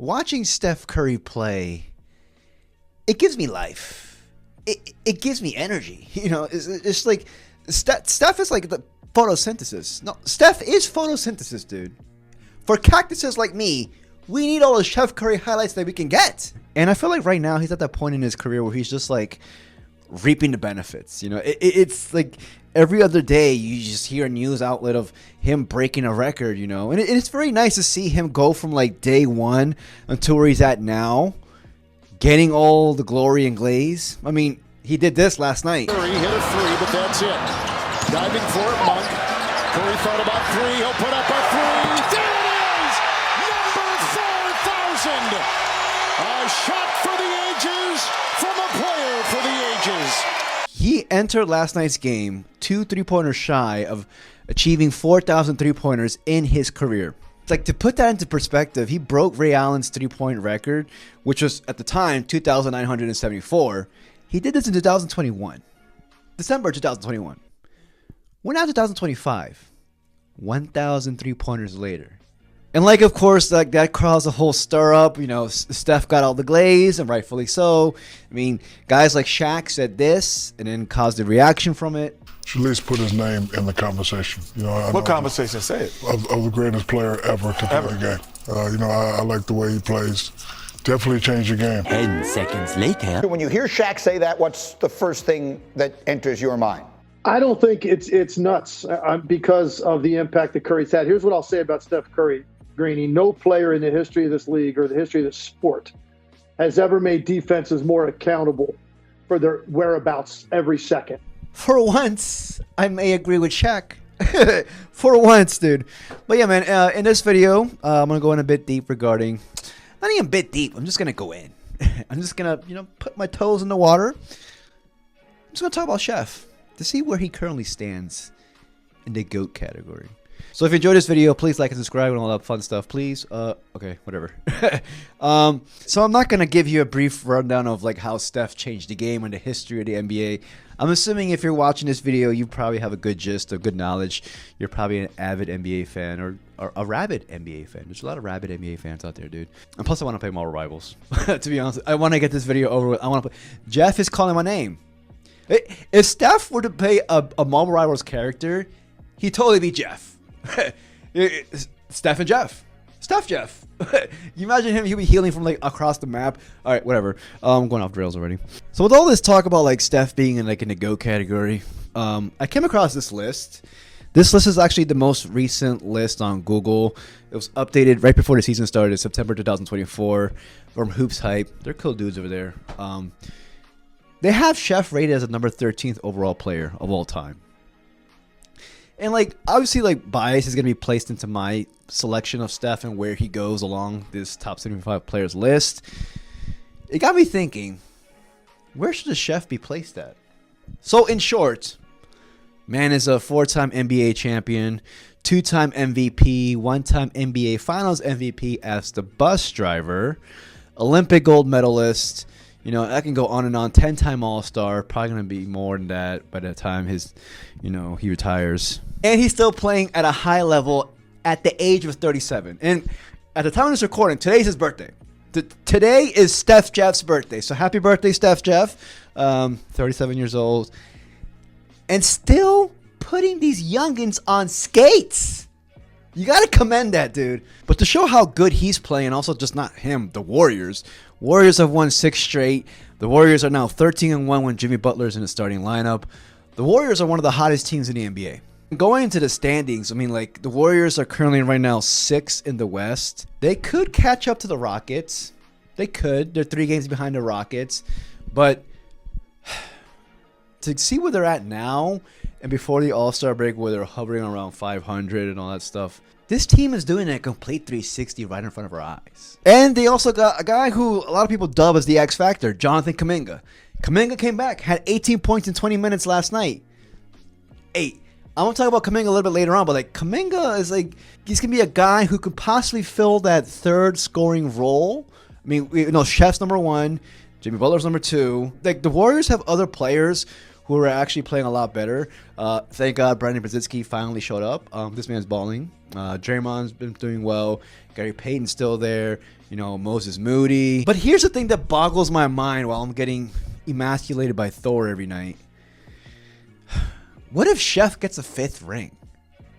Watching Steph Curry play, it gives me life. It gives me energy. You know, it's like Steph is like the photosynthesis. No, Steph is photosynthesis, dude. For cactuses like me, we need all the Steph Curry highlights that we can get. And I feel like right now he's at that point in his career where he's just like reaping the benefits. You know, it's like every other day you just hear a news outlet of him breaking a record, you know. And it's very nice to see him go from like day one until where he's at now, getting all the glory and glaze. I mean, he did this last night. Curry hit a three, but that's it. Diving for it, Monk. Curry thought about three. He'll put up a three. There it is! Number 4,000. A shot for the ages from a player for the ages. He entered last night's game 2 3-pointers shy of achieving 4,000 3-pointers in his career. It's like, to put that into perspective, he broke Ray Allen's 3-point record, which was at the time 2,974. He did this in 2021, December 2021. We're now 2025, 1,000 3-pointers later. And like, of course, like that caused a whole stir up. You know, Steph got all the glaze, and rightfully so. I mean, guys like Shaq said this, and then caused a reaction from it. Should at least put his name in the conversation. You know, what conversation? Say it. Of the greatest player ever to play the game. You know, I like the way he plays. Definitely changed the game. 10 seconds later. When you hear Shaq say that, what's the first thing that enters your mind? I don't think it's nuts because of the impact that Curry's had. Here's what I'll say about Steph Curry, Greeny. No player in the history of this league or the history of this sport has ever made defenses more accountable for their whereabouts every second. For once, I may agree with Shaq. For once, dude. But yeah, man, in this video, I'm going to go in a bit deep regarding, not even a bit deep, I'm just going to go in. I'm just going to, you know, put my toes in the water. I'm just going to talk about Chef to see where he currently stands in the GOAT category. So if you enjoyed this video, please like and subscribe and all that fun stuff, please. Okay, whatever. So I'm not going to give you a brief rundown of like how Steph changed the game and the history of the NBA. I'm assuming if you're watching this video, you probably have a good gist, a good knowledge. You're probably an avid NBA fan or a rabid NBA fan. There's a lot of rabid NBA fans out there, dude. And plus, I want to play Marvel Rivals. To be honest, I want to get this video over with. I want to play. Jeff is calling my name. If Steph were to play a Marvel Rivals character, he'd totally be Jeff. Steph and Jeff. Steph Jeff. You imagine him, he'll be healing from like across the map. All right, whatever. I'm going off the rails already. So with all this talk about like Steph being in like in the GOAT category, I came across this list. This list is actually the most recent list on Google. It was updated right before the season started, September 2024, from Hoops Hype. They're cool dudes over there. They have Chef rated as a number 13th overall player of all time. And like, obviously, like, bias is going to be placed into my selection of Steph and where he goes along this top 75 players list. It got me thinking, where should the Chef be placed at? So in short, man is a 4-time NBA champion, 2-time MVP, 1-time NBA Finals MVP as the bus driver, Olympic gold medalist. You know, I can go on and on. 10-time All-Star. Probably going to be more than that by the time he retires. And he's still playing at a high level at the age of 37. And at the time of this recording, today's his birthday. Today is Steph Jeff's birthday. So happy birthday, Steph Jeff. 37 years old. And still putting these youngins on skates. You got to commend that, dude. But to show how good he's playing, also just not him, the Warriors. Warriors have won 6 straight. The Warriors are now 13-1 when Jimmy Butler's in the starting lineup. The Warriors are one of the hottest teams in the NBA. Going into the standings, I mean, like, the Warriors are currently right now 6th in the West. They could catch up to the Rockets. They could. They're 3 games behind the Rockets. But to see where they're at now and before the All-Star break where they're hovering around 500 and all that stuff, this team is doing a complete 360 right in front of our eyes. And they also got a guy who a lot of people dub as the X Factor, Jonathan Kuminga. Kuminga came back, had 18 points in 20 minutes last night. I'm going to talk about Kuminga a little bit later on, but like Kuminga is like, he's going to be a guy who could possibly fill that third scoring role. I mean, Chef's number 1, Jimmy Butler's number 2. Like, the Warriors have other players who are actually playing a lot better. Thank God Brandon Brzezinski finally showed up. This man's balling. Draymond's been doing well. Gary Payton's still there. You know, Moses Moody. But here's the thing that boggles my mind while I'm getting emasculated by Thor every night. What if Chef gets a 5th ring?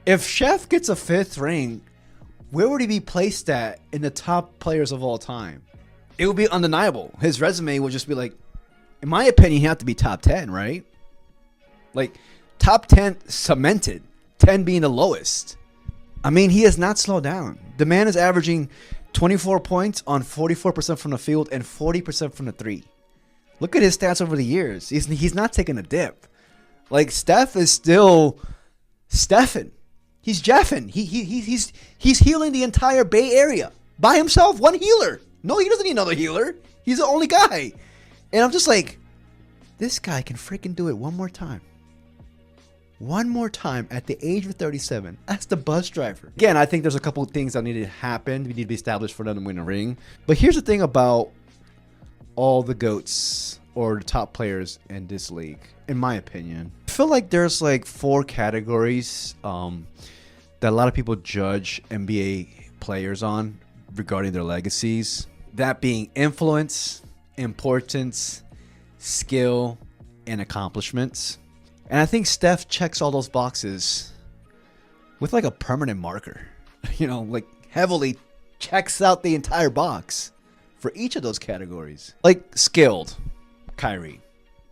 If Chef gets a 5th ring, where would he be placed at in the top players of all time? It would be undeniable. His resume would just be like, in my opinion, he had to be top 10, right? Like, top 10 cemented. 10 being the lowest. I mean, he has not slowed down. The man is averaging 24 points on 44% from the field and 40% from the 3. Look at his stats over the years. He's not taking a dip. Like, Steph is still Stephen. He's Jeffin. He's healing the entire Bay Area by himself. One healer. No, he doesn't need another healer. He's the only guy. And I'm just like, this guy can freaking do it one more time. One more time at the age of 37. That's the bus driver. Again, I think there's a couple of things that need to happen. We need to be established for them to win a ring. But here's the thing about all the GOATs or the top players in this league, in my opinion. I feel like there's like 4 categories that a lot of people judge NBA players on regarding their legacies. That being influence, importance, skill, and accomplishments. And I think Steph checks all those boxes with like a permanent marker. You know, like heavily checks out the entire box for each of those categories. Like skilled, Kyrie.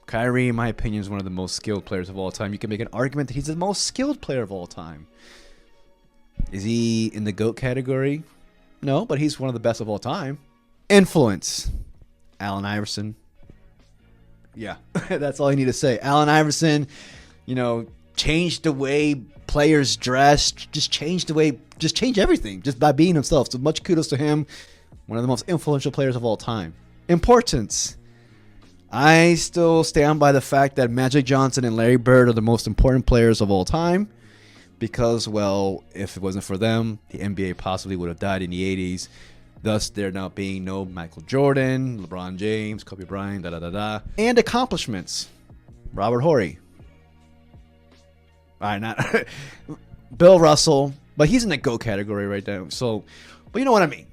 Kyrie, in my opinion, is one of the most skilled players of all time. You can make an argument that he's the most skilled player of all time. Is he in the GOAT category? No, but he's one of the best of all time. Influence, Allen Iverson. Yeah, that's all you need to say. Allen Iverson, you know, changed the way players dressed, just changed everything just by being himself. So much kudos to him. One of the most influential players of all time. Importance. I still stand by the fact that Magic Johnson and Larry Bird are the most important players of all time because, well, if it wasn't for them, the NBA possibly would have died in the 80s. Thus, there not being no Michael Jordan, LeBron James, Kobe Bryant, da-da-da-da. And accomplishments. Robert Horry. All right, not Bill Russell, but he's in the GOAT category right now. So, but you know what I mean.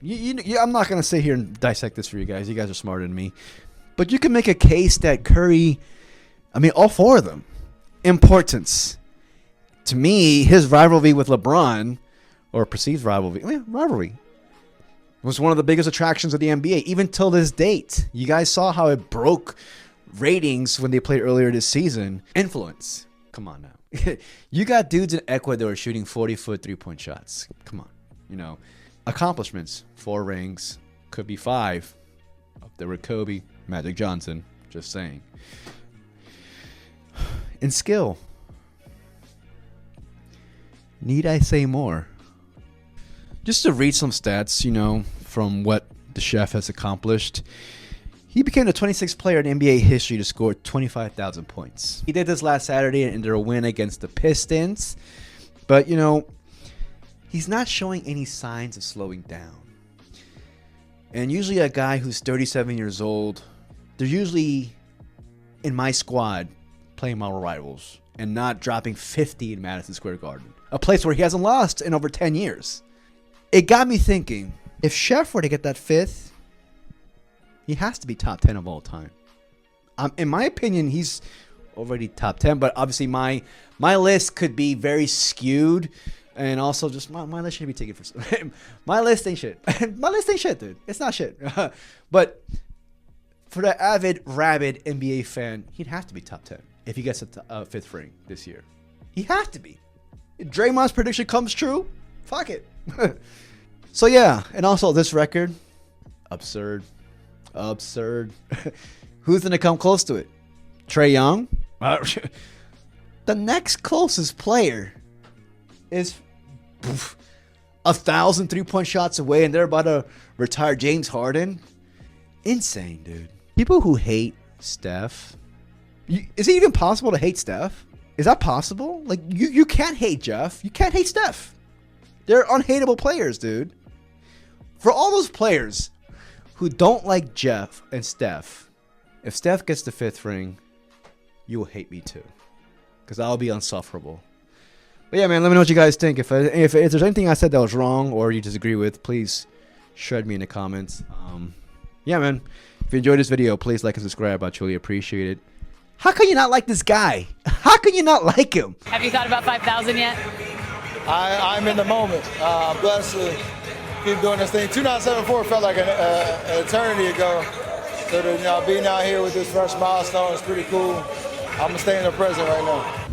I'm not going to sit here and dissect this for you guys. You guys are smarter than me. But you can make a case that Curry, I mean, all 4 of them, importance. To me, his rivalry with LeBron, or perceived rivalry, was one of the biggest attractions of the NBA, even till this date. You guys saw how it broke ratings when they played earlier this season. Influence. Come on now. You got dudes in Ecuador shooting 40-foot three-point shots. Come on. You know, accomplishments. 4 rings. Could be 5. Up there with Kobe, Magic Johnson. Just saying. And skill. Need I say more? Just to read some stats, you know, from what the chef has accomplished. He became the 26th player in NBA history to score 25,000 points. He did this last Saturday in their win against the Pistons. But, you know, he's not showing any signs of slowing down. And usually a guy who's 37 years old, they're usually in my squad playing Marvel Rivals and not dropping 50 in Madison Square Garden. A place where he hasn't lost in over 10 years. It got me thinking, if Chef were to get that 5th, he has to be top 10 of all time. In my opinion, he's already top 10, but obviously my list could be very skewed, and also just my list should be taken for my list ain't shit. My list ain't shit, dude. It's not shit. But for the avid, rabid NBA fan, he'd have to be top 10 if he gets a 5th ring this year. He has to be. If Draymond's prediction comes true, fuck it. So yeah, and also this record, absurd. Who's gonna come close to it? Trae Young? The next closest player is 1,000 3-point shots away, and they're about to retire James Harden. Insane, dude. People who hate Steph, is it even possible to hate Steph? Is that possible? Like, you can't hate Jeff. You can't hate Steph. They're unhateable players, dude. For all those players who don't like Jeff and Steph, if Steph gets the 5th ring, you will hate me too, because I'll be insufferable. But yeah, man, let me know what you guys think. If there's anything I said that was wrong or you disagree with, please shred me in the comments. Yeah, man. If you enjoyed this video, please like and subscribe. I truly appreciate it. How can you not like this guy? How can you not like him? Have you thought about 5,000 yet? I'm in the moment. I'm blessed to keep doing this thing. 2974 felt like an eternity ago. So to, being out here with this fresh milestone is pretty cool. I'm gonna stay in the present right now.